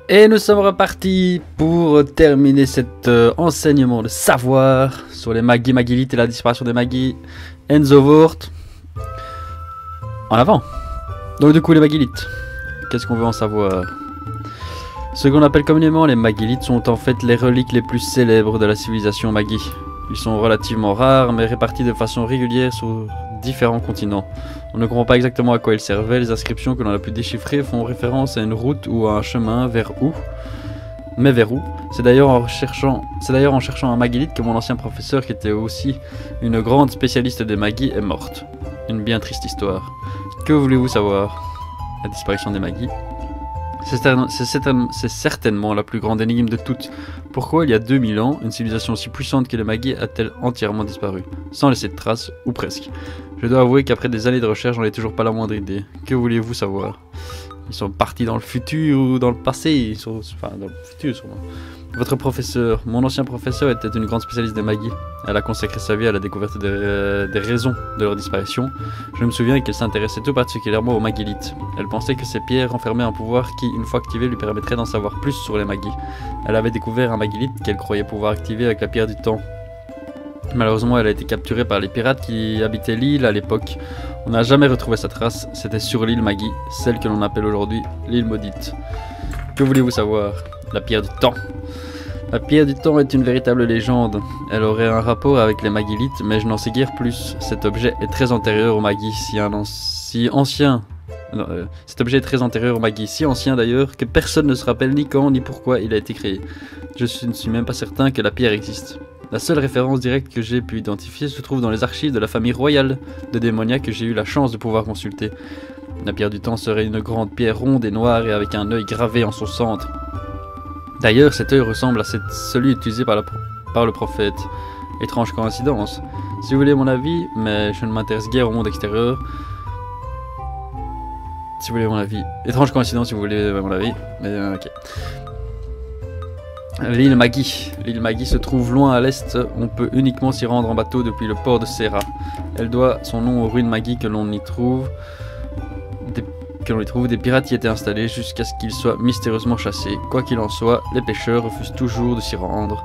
Et nous sommes repartis pour terminer cet enseignement de savoir sur les Magi Magilites et la disparition des Magi Enzovort. En avant. Donc du coup les Magilites, qu'est-ce qu'on veut en savoir? Ce qu'on appelle communément les Magilites sont en fait les reliques les plus célèbres de la civilisation Magi. Ils sont relativement rares mais répartis de façon régulière sur différents continents. On ne comprend pas exactement à quoi ils servaient, les inscriptions que l'on a pu déchiffrer font référence à une route ou à un chemin vers où. Mais vers où? C'est d'ailleurs en cherchant un Magilite que mon ancien professeur, qui était aussi une grande spécialiste des Magi, est morte. Une bien triste histoire. Que voulez-vous savoir? La disparition des Magi. C'est certainement la plus grande énigme de toutes. Pourquoi il y a 2000 ans, une civilisation aussi puissante que les Magi a-t-elle entièrement disparu, sans laisser de traces, ou presque? Je dois avouer qu'après des années de recherche, j'en ai toujours pas la moindre idée. Que voulez-vous savoir? Ils sont partis dans le futur ou dans le passé? Enfin, dans le futur sûrement. Votre professeur, mon ancien professeur, était une grande spécialiste des Magi. Elle a consacré sa vie à la découverte des raisons de leur disparition. Je me souviens qu'elle s'intéressait tout particulièrement aux Magilites. Elle pensait que ces pierres renfermaient un pouvoir qui, une fois activé, lui permettrait d'en savoir plus sur les Magi. Elle avait découvert un Magilite qu'elle croyait pouvoir activer avec la pierre du temps. Malheureusement, elle a été capturée par les pirates qui habitaient l'île à l'époque. On n'a jamais retrouvé sa trace. C'était sur l'île Magi, celle que l'on appelle aujourd'hui l'île maudite. Que voulez-vous savoir? La pierre du temps. La pierre du temps est une véritable légende. Elle aurait un rapport avec les Magilites, mais je n'en sais guère plus. Cet objet est très antérieur aux Magi, cet objet est très antérieur aux Magi, si ancien d'ailleurs que personne ne se rappelle ni quand ni pourquoi il a été créé. Je ne suis même pas certain que la pierre existe. La seule référence directe que j'ai pu identifier se trouve dans les archives de la famille royale de Démonia que j'ai eu la chance de pouvoir consulter. La pierre du temps serait une grande pierre ronde et noire et avec un œil gravé en son centre. D'ailleurs, cet œil ressemble à celui utilisé par le prophète. Étrange coïncidence. Si vous voulez mon avis, mais je ne m'intéresse guère au monde extérieur. Si vous voulez mon avis. Étrange coïncidence si vous voulez mon avis. Mais ok. L'île Magi. L'île Magi se trouve loin à l'est. On peut uniquement s'y rendre en bateau depuis le port de Serra. Elle doit son nom aux ruines Magi que l'on y trouve. Des pirates y étaient installés jusqu'à ce qu'ils soient mystérieusement chassés. Quoi qu'il en soit, les pêcheurs refusent toujours de s'y rendre.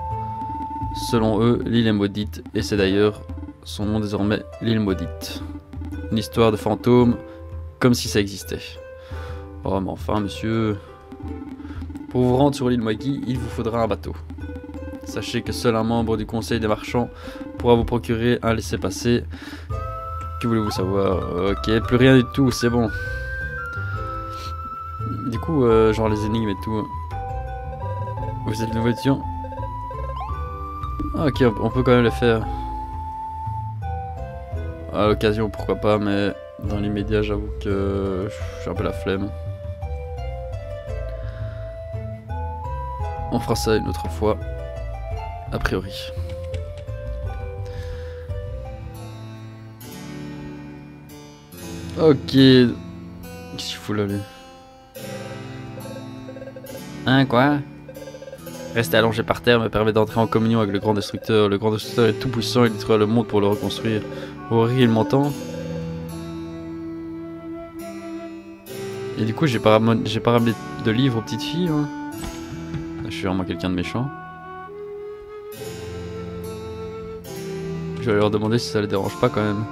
Selon eux, l'île est maudite, et c'est d'ailleurs son nom désormais, l'île maudite. Une histoire de fantôme, comme si ça existait. Oh mais enfin monsieur... Pour vous rendre sur l'île Magi, il vous faudra un bateau. Sachez que seul un membre du conseil des marchands pourra vous procurer un laissez-passer. Que voulez-vous savoir? Ok, plus rien du tout, c'est bon. Du coup, genre les énigmes et tout. Vous êtes le nouveau étudiant? Ah, ok, on peut quand même le faire. À l'occasion, pourquoi pas, mais dans l'immédiat, j'avoue que j'ai un peu la flemme. On fera ça une autre fois, a priori. Ok. Qu'est-ce qu'il faut là, lui? Hein, quoi? Rester allongé par terre me permet d'entrer en communion avec le grand destructeur. Le grand destructeur est tout puissant, il détruira le monde pour le reconstruire. Auril, il m'entend? Et du coup, j'ai pas ramené de livres aux petites filles, hein. Je suis vraiment quelqu'un de méchant. Je vais leur demander si ça les dérange pas quand même.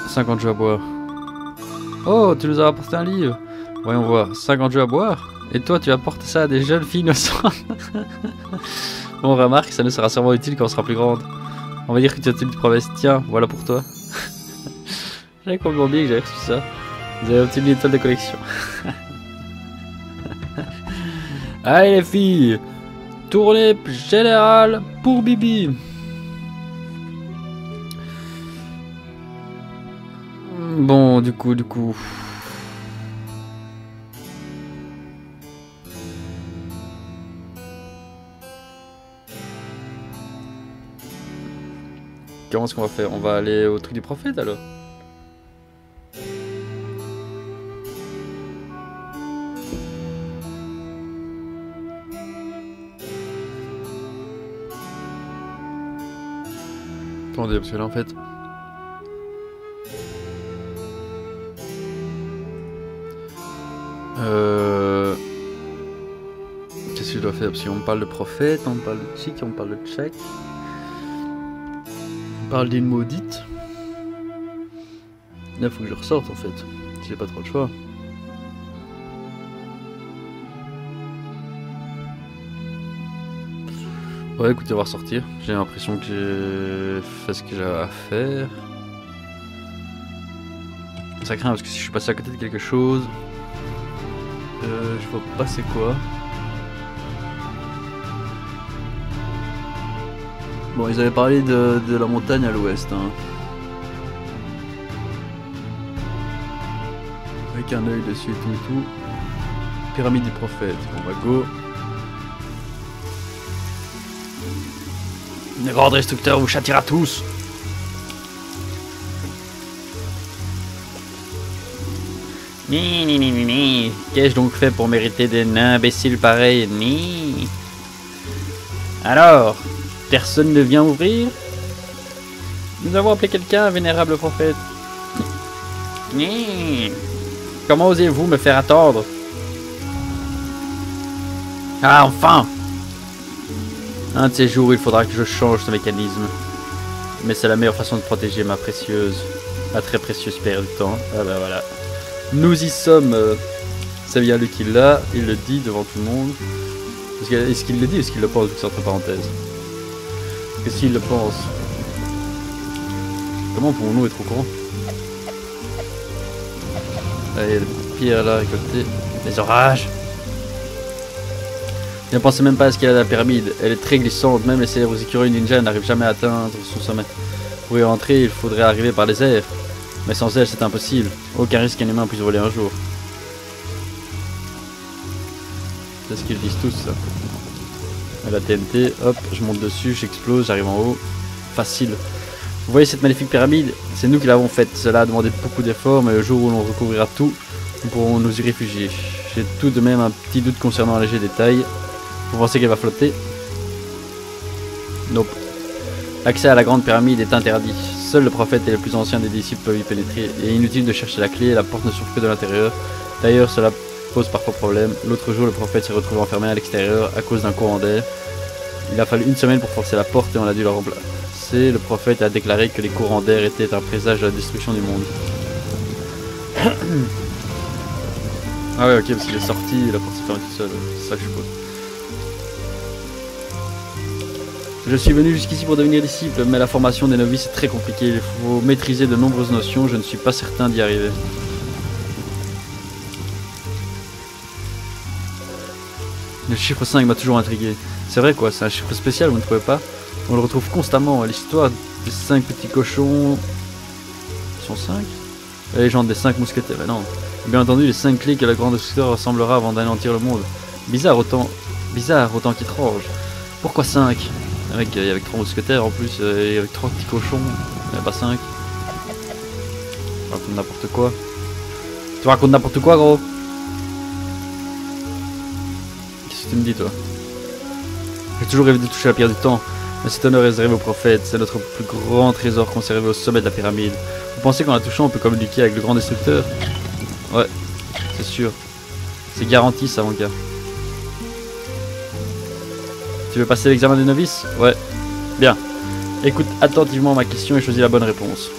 « 50 jeux à boire. » Oh, tu nous as apporté un livre. Voyons voir. 50 jeux à boire. Et toi, tu apportes ça à des jeunes filles innocentes. Bon, remarque, ça nous sera sûrement utile quand on sera plus grande. On va dire que tu as une promesse. Tiens, voilà pour toi. J'avais complètement oublié que j'avais reçu ça. Vous avez obtenu une étoile de collection. Allez les filles, tournée générale pour Bibi. Bon, du coup. Comment est-ce qu'on va faire? On va aller au truc du prophète alors? Attendez, parce que là en fait... Qu'est-ce que je dois faire? Parce qu'on me parle de prophète, on me parle de chic, on me parle de tchèque. On parle d'une maudite. Là, faut que je ressorte en fait. J'ai pas trop le choix. Ouais, écoutez, on va ressortir. J'ai l'impression que j'ai fait ce que j'avais à faire. Ça craint parce que si je suis passé à côté de quelque chose, je vois pas c'est quoi. Bon, ils avaient parlé de la montagne à l'ouest. Hein. Avec un œil dessus et tout et tout. Pyramide du prophète. On va go. Le grand destructeur vous châtiera tous. Ni. Qu'ai-je donc fait pour mériter d'un imbécile pareil? Ni. Alors, personne ne vient ouvrir? Nous avons appelé quelqu'un, vénérable prophète. Ni. Comment osez-vous me faire attendre? Ah, enfin! Un de ces jours, il faudra que je change ce mécanisme. Mais c'est la meilleure façon de protéger ma très précieuse paire du temps. Ah bah voilà. Nous y sommes. C'est bien lui qui l'a, il le dit devant tout le monde. Est-ce qu'il le dit ou est-ce qu'il le pense, vu que c'est entre parenthèses? Qu'est-ce qu'il le pense? Comment pouvons-nous être au courant? Allez, le pierre là à côté. Les orages! Ne pensez même pas à ce qu'il y a à la pyramide. Elle est très glissante, même les célèbres écureuils ninja n'arrivent jamais à atteindre son sommet. Pour y entrer, il faudrait arriver par les airs. Mais sans elle, c'est impossible. Aucun risque qu'un humain puisse voler un jour. C'est ce qu'ils disent tous, ça. À la TNT, hop, je monte dessus, j'explose, j'arrive en haut. Facile. Vous voyez cette magnifique pyramide? C'est nous qui l'avons faite. Cela a demandé beaucoup d'efforts, mais le jour où l'on recouvrira tout, nous pourrons nous y réfugier. J'ai tout de même un petit doute concernant un léger détail. Vous pensez qu'elle va flotter? Nope. L'accès à la grande pyramide est interdit. Seul le prophète et les plus anciens des disciples peuvent y pénétrer. Il est inutile de chercher la clé, la porte ne s'ouvre que de l'intérieur. D'ailleurs, cela pose parfois problème. L'autre jour, le prophète s'est retrouvé enfermé à l'extérieur à cause d'un courant d'air. Il a fallu une semaine pour forcer la porte et on a dû la remplacer. Le prophète a déclaré que les courants d'air étaient un présage de la destruction du monde. Ah ouais, ok, parce qu'il est sorti, la porte s'est fermée toute seule. C'est ça que je suppose. Je suis venu jusqu'ici pour devenir disciple, mais la formation des novices est très compliquée. Il faut maîtriser de nombreuses notions, je ne suis pas certain d'y arriver. Le chiffre 5 m'a toujours intrigué. C'est vrai quoi, c'est un chiffre spécial, vous ne trouvez pas? On le retrouve constamment. L'histoire des 5 petits cochons... Ils sont 5? La légende des 5 mousquetaires, mais non. Bien entendu, les 5 clés que le grand destructeur ressemblera avant d'anéantir le monde. Bizarre autant qu'étrange. Pourquoi 5? Avec 3 mousquetaires en plus, et avec 3 petits cochons, il n'y en a pas 5. Tu racontes n'importe quoi. Tu racontes n'importe quoi, gros. Qu'est-ce que tu me dis, toi? J'ai toujours rêvé de toucher la pierre du temps, mais cet honneur est réservé au prophète. C'est notre plus grand trésor conservé au sommet de la pyramide. Vous pensez qu'en la touchant, on peut communiquer avec le grand destructeur? Ouais, c'est sûr. C'est garanti, ça, mon gars. Tu veux passer l'examen des novices? Ouais. Bien. Écoute attentivement ma question et choisis la bonne réponse.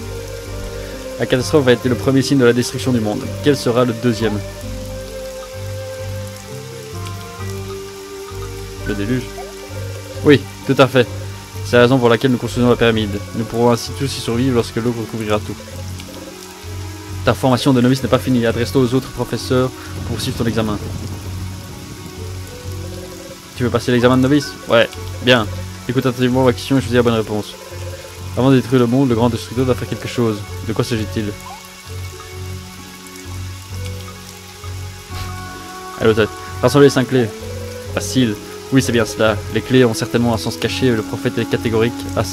La catastrophe a été le premier signe de la destruction du monde. Quel sera le deuxième? Le déluge? Oui, tout à fait. C'est la raison pour laquelle nous construisons la pyramide. Nous pourrons ainsi tous y survivre lorsque l'eau recouvrira tout. Ta formation de novice n'est pas finie. Adresse-toi aux autres professeurs pour suivre ton examen. Tu veux passer l'examen de novice? Ouais, bien. Écoute attentivement ma question et choisis la bonne réponse. Avant de détruire le monde, le grand destructeur doit faire quelque chose. De quoi s'agit-il? Allez, rassembler les 5 clés. Facile. Oui, c'est bien cela. Les clés ont certainement un sens caché et le prophète est catégorique à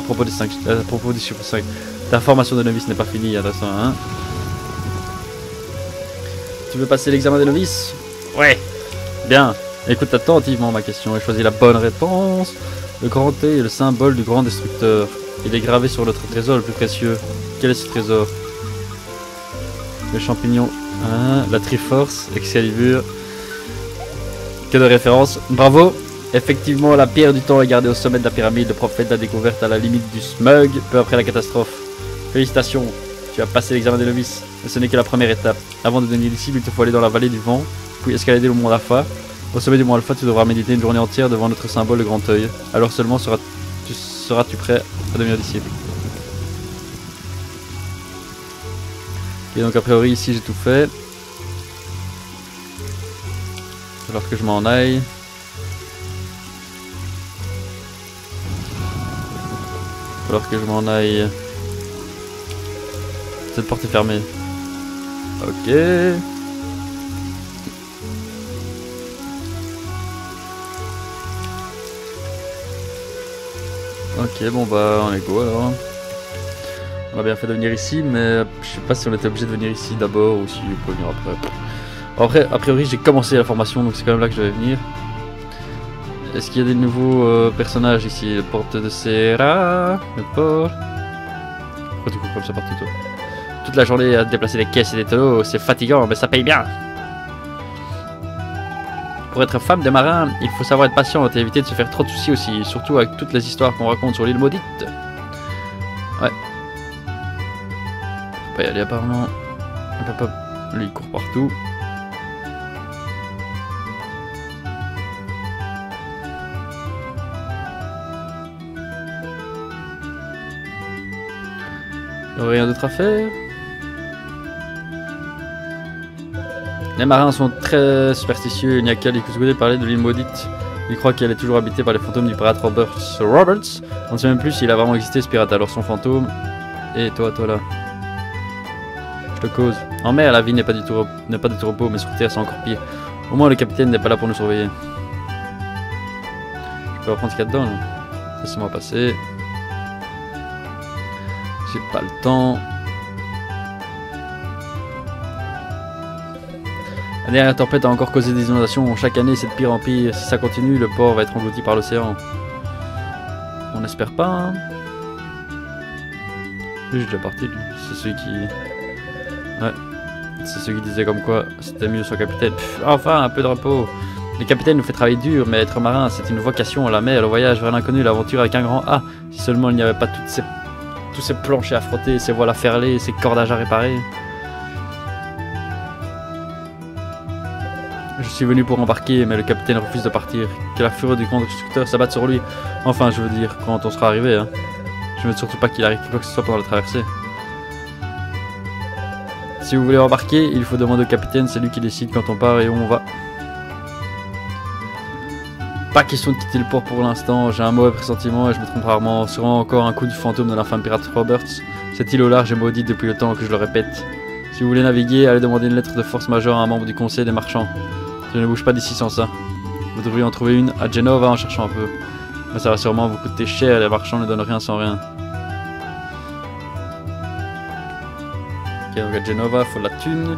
propos des chiffres 5. Ta formation de novice n'est pas finie, adressant à 1. Tu veux passer l'examen des novices? Ouais. Bien. Écoute attentivement ma question et choisis la bonne réponse. Le grand T est le symbole du grand destructeur. Il est gravé sur notre trésor le plus précieux. Quel est ce trésor? Le champignon Ah, la Triforce, Excalibur. Que de référence. Bravo. Effectivement, la pierre du temps est gardée au sommet de la pyramide. Le prophète l'a découverte à la limite du smug, peu après la catastrophe. Félicitations, tu as passé l'examen des novices. Mais ce n'est que la première étape. Avant de devenir disciple, il te faut aller dans la vallée du vent, puis escalader le mont Alpha. Au sommet du mont Alpha, tu devras méditer une journée entière devant notre symbole, le grand œil. Alors seulement seras-tu prêt à devenir disciple. Et donc a priori ici j'ai tout fait. Il va falloir que je m'en aille. Il va falloir que je m'en aille. Cette porte est fermée. Ok. Ok, bon bah on est go alors. On a bien fait de venir ici, mais je sais pas si on était obligé de venir ici d'abord ou si on peut venir après. Après, a priori j'ai commencé la formation, donc c'est quand même là que je vais venir. Est-ce qu'il y a des nouveaux personnages ici? Le porte de Serra, le port. Pourquoi tu cours comme ça partout toi? Toute la journée à déplacer des caisses et des tonneaux, c'est fatigant, mais ça paye bien. Pour être femme de marin, il faut savoir être patiente et éviter de se faire trop de soucis aussi, surtout avec toutes les histoires qu'on raconte sur l'île maudite. Ouais. Faut pas y aller apparemment. Hop, hop. Lui il court partout. Il n'y a rien d'autre à faire. Les marins sont très superstitieux, il n'y a qu'à les écouter parler de l'île maudite. Ils croient qu'elle est toujours habitée par les fantômes du pirate Roberts. On ne sait même plus s'il a vraiment existé ce pirate, alors son fantôme... Et toi là. Je te cause. En mer, la vie n'est pas du tout repos, mais sur terre c'est encore pire. Au moins le capitaine n'est pas là pour nous surveiller. Je peux reprendre ce qu'il y a dedans, là. Laissez-moi passer. J'ai pas le temps. La dernière tempête a encore causé des inondations. Chaque année, c'est de pire en pire. Si ça continue, le port va être englouti par l'océan. On n'espère pas. Hein. Lui, j'ai déjà parti. C'est celui qui... Ouais. C'est celui qui disait comme quoi c'était mieux son capitaine. Pff, enfin, un peu de repos. Le capitaine nous fait travailler dur, mais être marin, c'est une vocation. La mer, le voyage vers l'inconnu, l'aventure avec un grand A. Si seulement il n'y avait pas tous ces planchers à frotter, ces voiles à ferler, ces cordages à réparer. Je suis venu pour embarquer, mais le capitaine refuse de partir. Que la fureur du constructeur s'abatte sur lui. Enfin, je veux dire, quand on sera arrivé. Hein. Je ne veux surtout pas qu'il arrive quoi que ce soit pendant la traversée. Si vous voulez embarquer, il faut demander au capitaine, c'est lui qui décide quand on part et où on va. Pas question de quitter le port pour l'instant, j'ai un mauvais pressentiment et je me trompe rarement. Sûrement encore un coup du fantôme de l'infâme pirate Roberts. Cette île au large est maudite depuis le temps que je le répète. Si vous voulez naviguer, allez demander une lettre de force majeure à un membre du conseil des marchands. Je ne bouge pas d'ici sans ça. Vous devriez en trouver une à Genova en cherchant un peu. Mais ça va sûrement vous coûter cher, les marchands ne donnent rien sans rien. Ok, donc à Genova, faut de la thune.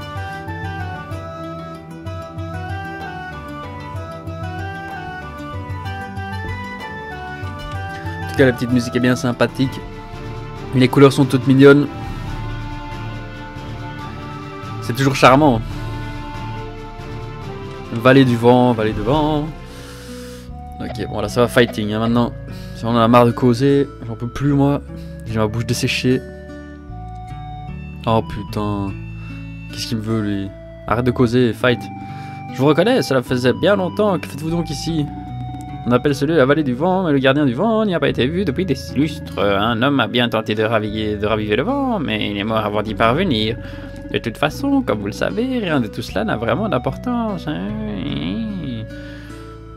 En tout cas, la petite musique est bien sympathique. Les couleurs sont toutes mignonnes. C'est toujours charmant. Vallée du vent, vallée du vent. Ok, bon là ça va fighting hein, maintenant. Si on en a marre de causer, j'en peux plus moi. J'ai ma bouche desséchée. Oh putain. Qu'est-ce qu'il me veut lui? Arrête de causer, fight. Je vous reconnais, cela faisait bien longtemps. Que faites-vous donc ici? On appelle celui la vallée du vent, mais le gardien du vent n'y a pas été vu depuis des lustres. Un homme a bien tenté de raviver le vent, mais il est mort avant d'y parvenir. De toute façon, comme vous le savez, rien de tout cela n'a vraiment d'importance. Hein.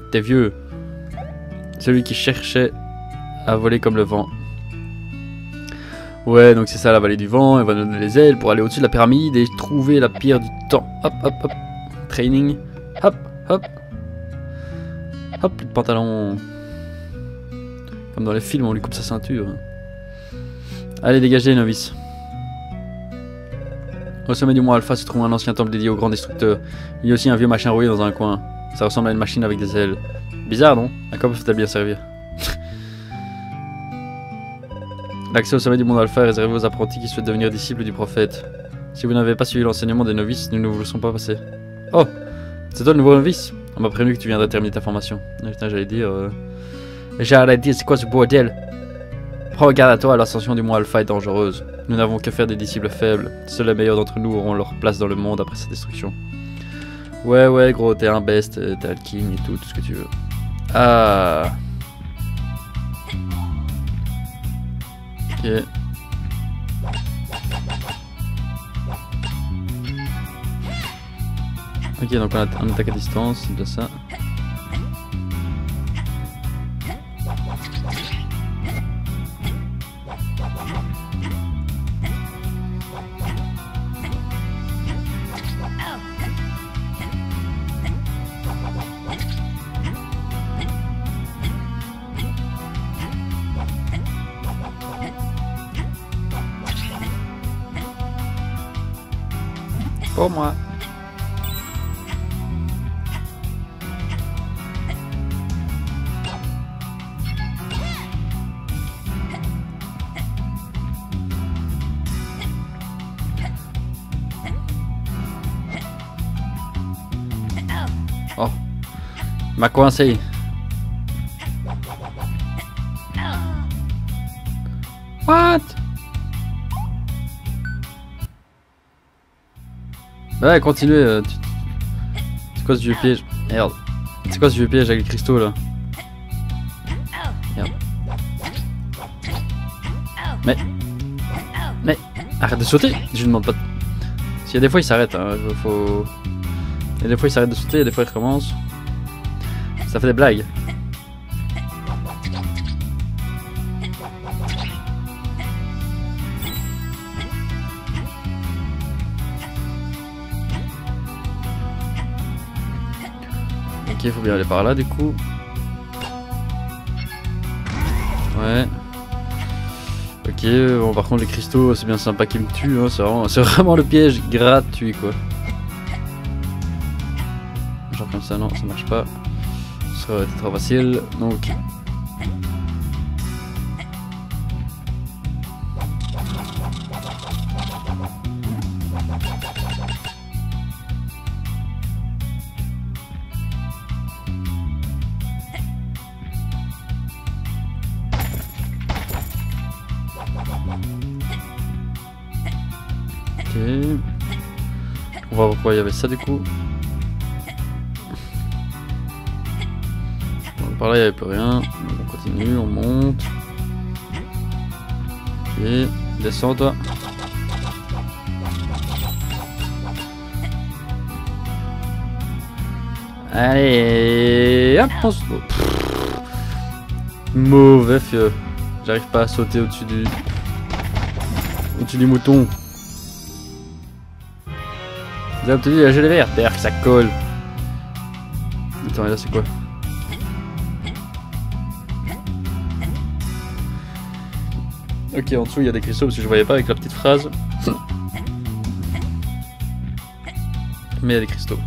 T'es vieux. Celui qui cherchait à voler comme le vent. Ouais, donc c'est ça la vallée du vent. Elle va nous donner les ailes pour aller au-dessus de la pyramide et trouver la pierre du temps. Hop, hop, hop. Training. Hop, hop. Hop, plus de pantalon. Comme dans les films, on lui coupe sa ceinture. Allez, dégagez, novice. Au sommet du mont Alpha se trouve un ancien temple dédié au grand destructeur. Il y a aussi un vieux machin rouillé dans un coin. Ça ressemble à une machine avec des ailes. Bizarre, non? À quoi peut-elle bien servir? L'accès au sommet du mont Alpha est réservé aux apprentis qui souhaitent devenir disciples du prophète. Si vous n'avez pas suivi l'enseignement des novices, nous ne vous laisserons pas passer. Oh, c'est toi le nouveau novice? On m'a prévenu que tu viendrais terminer ta formation. Putain, j'allais dire... J'allais dire, c'est quoi ce bordel? Prends garde à toi, l'ascension du mont Alpha est dangereuse. Nous n'avons que faire des disciples faibles. Seuls les meilleurs d'entre nous auront leur place dans le monde après sa destruction. Ouais, gros, t'es un best, t'es un king et tout ce que tu veux. Ah. Ok. Ok, donc on attaque à distance, c'est de ça. Pour moi. Oh, m'a coincé. What? Ouais, continuez. C'est quoi ce vieux piège? Merde. C'est quoi ce vieux piège avec les cristaux là? Merde. Mais arrête de sauter. Je lui demande pas. S'il y a des fois il s'arrête, hein, faut. Et des fois il s'arrête de sauter, et des fois il recommence. Ça fait des blagues. Ok, faut bien aller par là du coup. Ouais. Ok, bon par contre les cristaux c'est bien sympa qu'ils me tuent, hein, c'est vraiment le piège gratuit quoi. Genre comme ça, non, ça marche pas. Ça aurait été trop facile, donc... Ok. On va voir pourquoi il y avait ça du coup. Par là il n'y avait plus rien. Donc on continue, on monte. Ok, descends toi. Allez, hop, on se... Mauvais fieu. J'arrive pas à sauter au-dessus du mouton. Vous avez obtenu la gelée verte, d'ailleurs que ça colle. Attends, et là c'est quoi? Ok, en dessous il y a des cristaux parce que je voyais pas avec la petite phrase. Mais il y a des cristaux.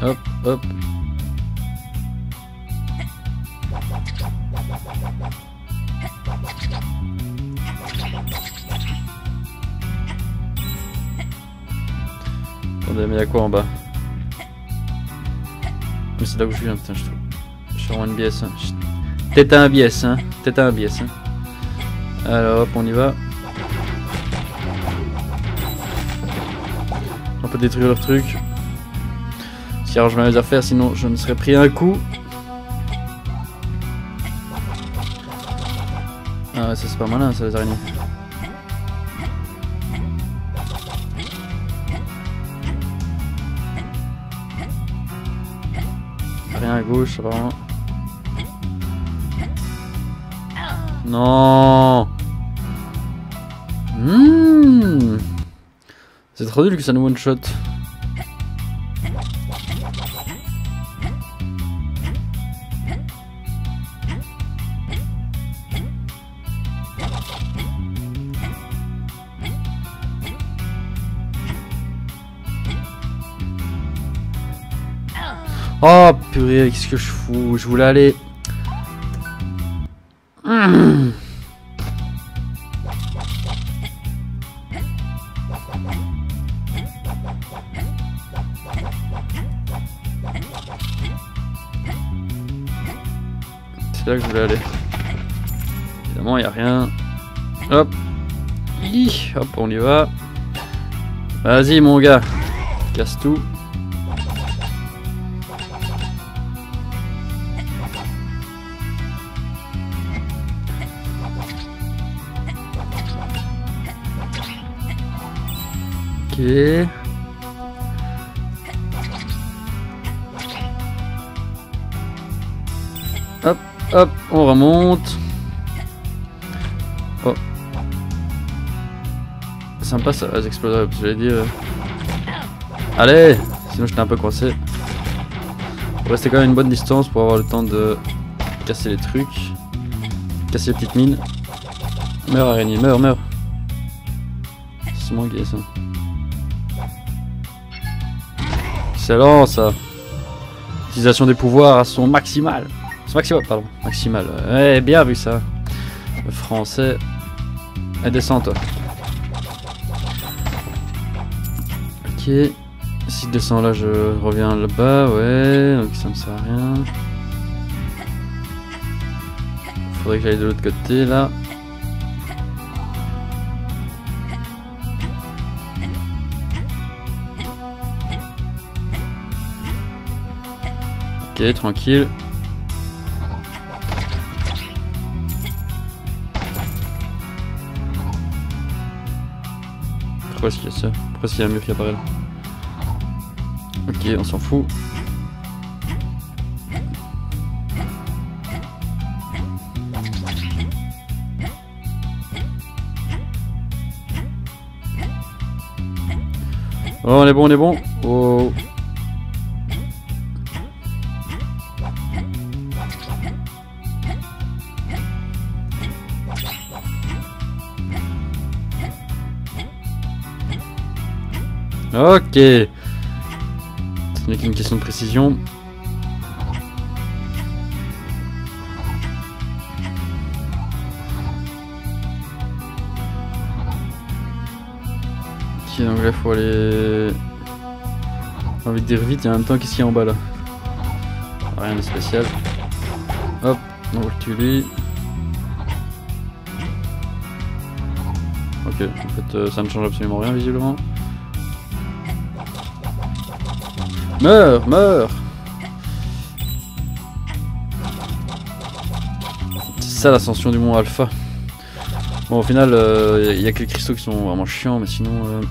Hop, hop. Attendez, mais il y a quoi en bas? Mais c'est là où je viens, putain, je trouve. Je suis vraiment une biais. Hein. T'es un biais, hein. T'es un biais, hein. Alors hop, on y va. On peut détruire leur truc. Si arrange mes affaires, sinon je me serais pris un coup. Ah ouais, ça c'est pas malin ça les araignées. Rien à gauche, vraiment. Non. C'est trop nul que ça nous one shot. Oh purée, qu'est-ce que je fous? Je voulais aller... c'est là que je voulais aller. Évidemment, il n'y a rien. Hop. Hop, on y va. Vas-y, mon gars. Casse tout. Ok. Hop, hop, on remonte. Oh. Sympa ça, les exploseurs, j'allais dire. Allez, sinon j'étais un peu coincé. Faut rester quand même une bonne distance pour avoir le temps de casser les trucs. Casser les petites mines. Meurs araignée, meurs, meurs. C'est mon gay ça. Excellent ça. Utilisation des pouvoirs à son maximal. Pardon, maximal. Ouais, bien vu ça. Le français. Et descends toi. Ok. Si je descends là, je reviens là-bas. Ouais, donc ça me sert à rien. Faudrait que j'aille de l'autre côté là. Ok, tranquille. Pourquoi est-ce qu'il y a ça? Pourquoi est-ce qu'il y a un mur qui apparaît là? Ok, on s'en fout. Oh, on est bon, on est bon. Oh. Ok. Ce n'est qu'une question de précision. Ok, donc là il faut aller... J'ai envie de dire vite et en même temps qu'est-ce qu'il y a en bas là? Rien de spécial. Hop, on va le tuer lui. Ok, en fait ça ne change absolument rien visiblement. Meurs, meurs. C'est ça l'ascension du mont Alpha. Bon au final il y a que les cristaux qui sont vraiment chiants mais sinon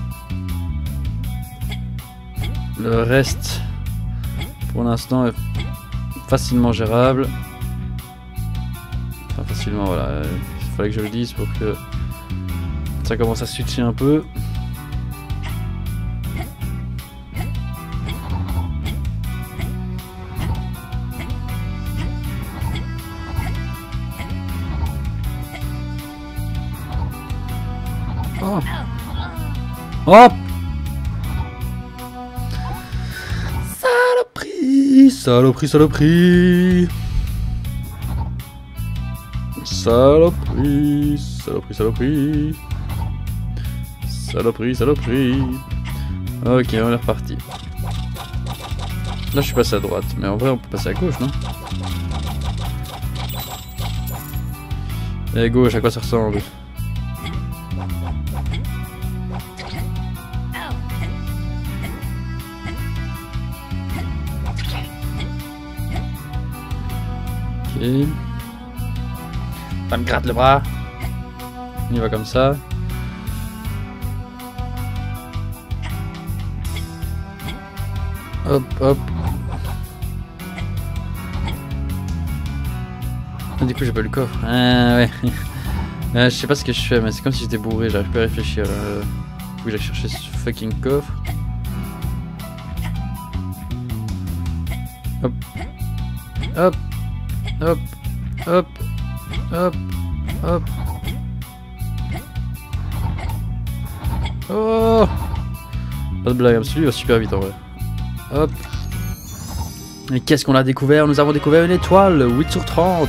le reste pour l'instant est facilement gérable. Enfin facilement voilà, il fallait que je le dise pour que ça commence à switcher un peu. Oh. Hop. Saloperie, saloperie, saloperie. Saloperie, saloperie, saloperie. Saloperie, saloperie. Ok, on est reparti. Là je suis passé à droite, mais en vrai on peut passer à gauche, non? Et gauche, à quoi ça ressemble? Ok. Ça me gratte le bras. On y va comme ça. Hop, hop. Ah, du coup j'ai pas le coffre. Ah ouais. Je sais pas ce que je fais mais c'est comme si j'étais bourré, j'arrive pas à réfléchir. Faut que j'aille chercher ce fucking coffre. Hop. Hop. Hop. Hop. Hop. Hop. Oh. Pas de blague, celui-là va super vite en vrai. Hop. Et qu'est-ce qu'on a découvert? Nous avons découvert une étoile, 8 sur 30.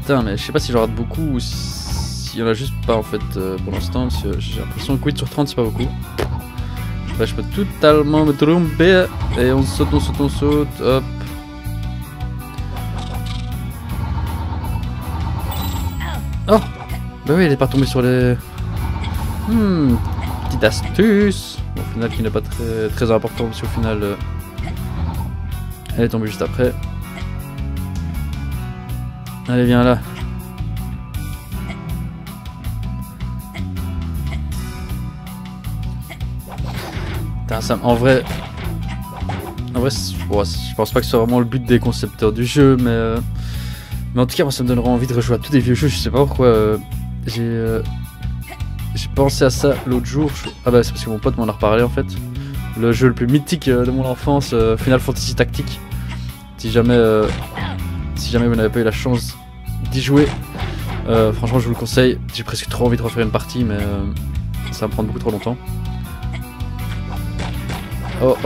Putain, mais je sais pas si j'en rate beaucoup ou s'il y en a juste pas en fait pour l'instant. J'ai l'impression que 8 sur 30 c'est pas beaucoup. Bah, je peux totalement me tromper. Et on saute, on saute, on saute. Hop. Bah oui, elle est pas tombée sur les... petite astuce. Bon, au final, qui n'est pas très important, parce qu'au final, elle est tombée juste après. Allez, viens là. Putain, ça, en vrai, je pense pas que ce soit vraiment le but des concepteurs du jeu, mais en tout cas, moi, ça me donnerait envie de rejouer à tous des vieux jeux. Je sais pas pourquoi. J'ai pensé à ça l'autre jour. Ah bah, c'est parce que mon pote m'en a reparlé en fait. Le jeu le plus mythique de mon enfance, Final Fantasy Tactique. Si jamais vous n'avez pas eu la chance d'y jouer, franchement, je vous le conseille. J'ai presque trop envie de refaire une partie, mais ça va me prendre beaucoup trop longtemps. Oh,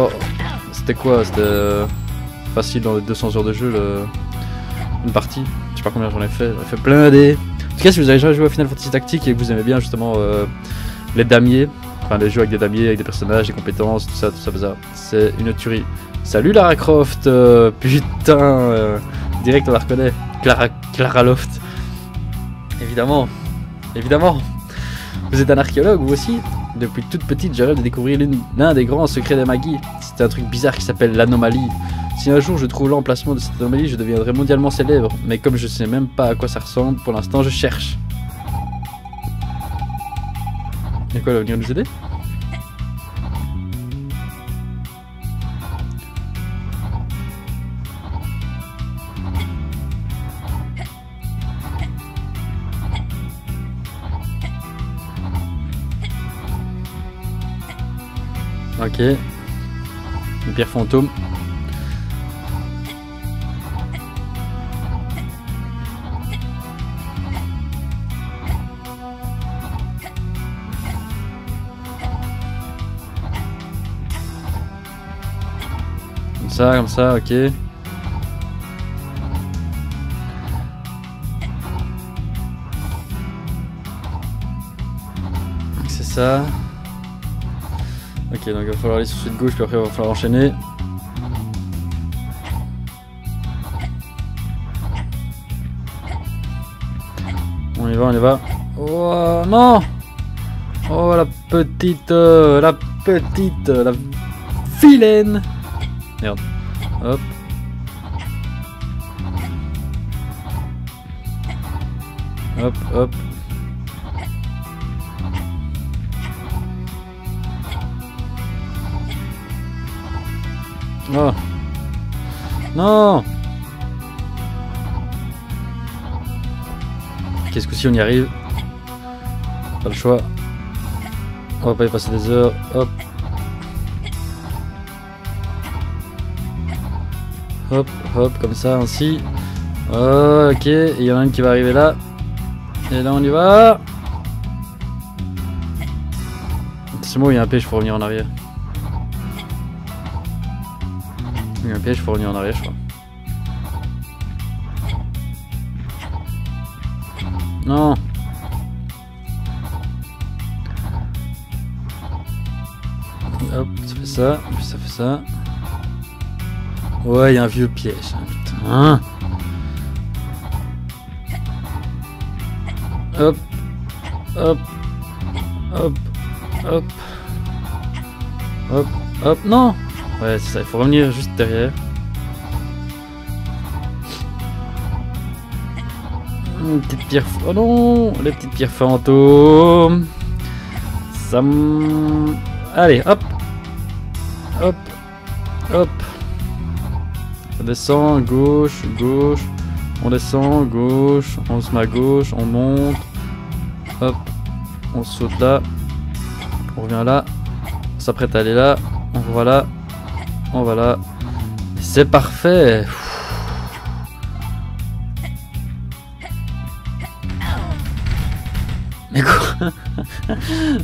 c'était quoi? C'était facile dans les 200 heures de jeu, une partie. Je sais pas combien j'en ai fait plein des... En tout cas, si vous avez déjà joué à Final Fantasy Tactique et que vous aimez bien justement les damiers, enfin les jeux avec des damiers, avec des personnages, des compétences, tout ça, c'est une tuerie. Salut Lara Croft, putain, direct on la reconnaît, Clara Loft. Évidemment. Vous êtes un archéologue vous aussi? Depuis toute petite, je rêve de découvrir l'un des grands secrets des Magi. C'est un truc bizarre qui s'appelle l'anomalie. Si un jour je trouve l'emplacement de cette anomalie, je deviendrai mondialement célèbre. Mais comme je sais même pas à quoi ça ressemble, pour l'instant je cherche. Et quoi, elle va venir nous aider? Ok. Une pierre fantôme. Comme ça, ok. C'est ça. Ok, donc il va falloir aller sur celui de gauche, puis après il va falloir enchaîner. On y va. Oh non! Oh la vilaine! Merde. Hop. Hop. Oh. Non. Qu'est-ce que si on y arrive? Pas le choix. On va pas y passer des heures. Hop. Hop, comme ça, ainsi. Ok, et il y en a une qui va arriver là. Et là, on y va. C'est moi, il y a un piège, il faut revenir en arrière. Il y a un piège, il faut revenir en arrière, je crois. Non. Hop, ça fait ça, puis ça fait ça. Ouais, il y a un vieux piège, hein, putain. Hop, non. Ouais, c'est ça, il faut revenir juste derrière. Une petite pierre... Oh non, les petites pierres fantômes. Ça me... Allez, hop. Ça descend, gauche. On descend, gauche. On se met à gauche, on monte. Hop. On saute là. On revient là. On s'apprête à aller là. On va là. C'est parfait. Mais quoi?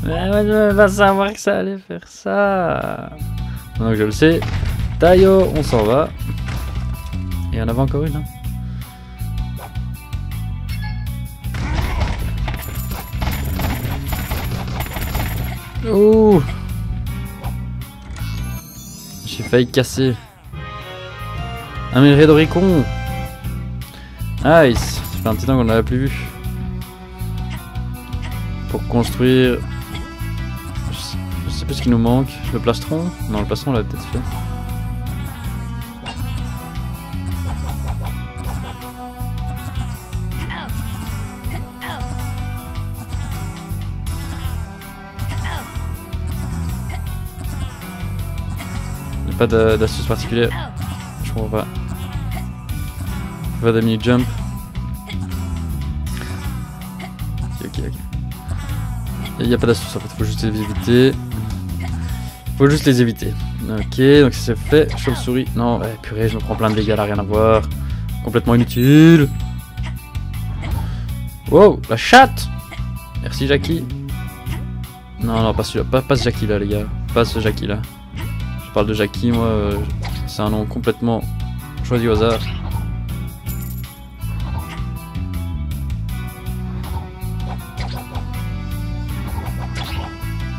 Mais moi je veux pas savoir que ça allait faire ça. Donc je le sais. Taillot, on s'en va. Et il y en avait encore une. Hein. Ouh. J'ai failli casser. Un minerai d'oricon. Nice. Ça fait un petit temps qu'on ne l'avait plus vu. pour construire. Je sais pas ce qui nous manque. Le plastron? Non, le plastron on l'a peut-être fait. Il n'y a pas d'astuce particulière. Je comprends pas. Pas de mini jump. Ok. Il n'y a pas d'astuce en fait, faut juste les éviter. Faut juste les éviter. Ok, donc ça c'est fait. Chauve-souris. Non, ouais, purée, je me prends plein de dégâts là, rien à voir. Complètement inutile. Wow, la chatte. Merci Jackie. Non, pas celui-là. Pas ce Jackie là, les gars. Pas ce Jackie là. Je parle de Jackie, moi. C'est un nom complètement choisi au hasard.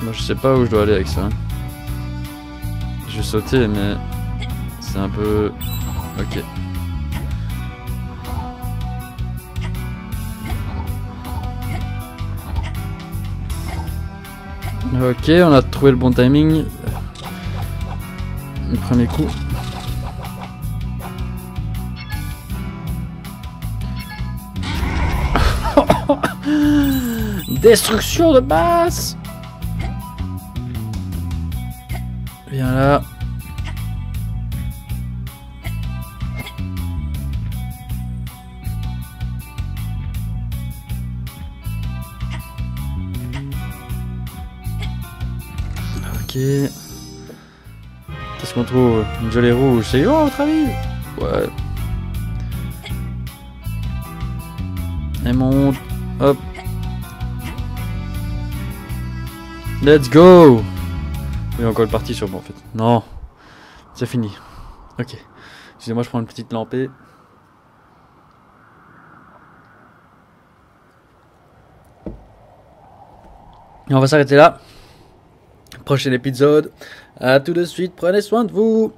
Moi, je sais pas où je dois aller avec ça. Je vais sauter, mais c'est un peu... Ok. Ok, on a trouvé le bon timing. Le premier coup. Destruction de base. Viens là. Ok. Qu'est-ce qu'on trouve? Une jolie rouge. C'est oh, votre avis? Ouais. Elle monte. Hop. Let's go! Il y a encore une partie sur moi en fait. Non. C'est fini. Ok. Excusez-moi, je prends une petite lampée. Et on va s'arrêter là. Prochain épisode. À tout de suite. Prenez soin de vous.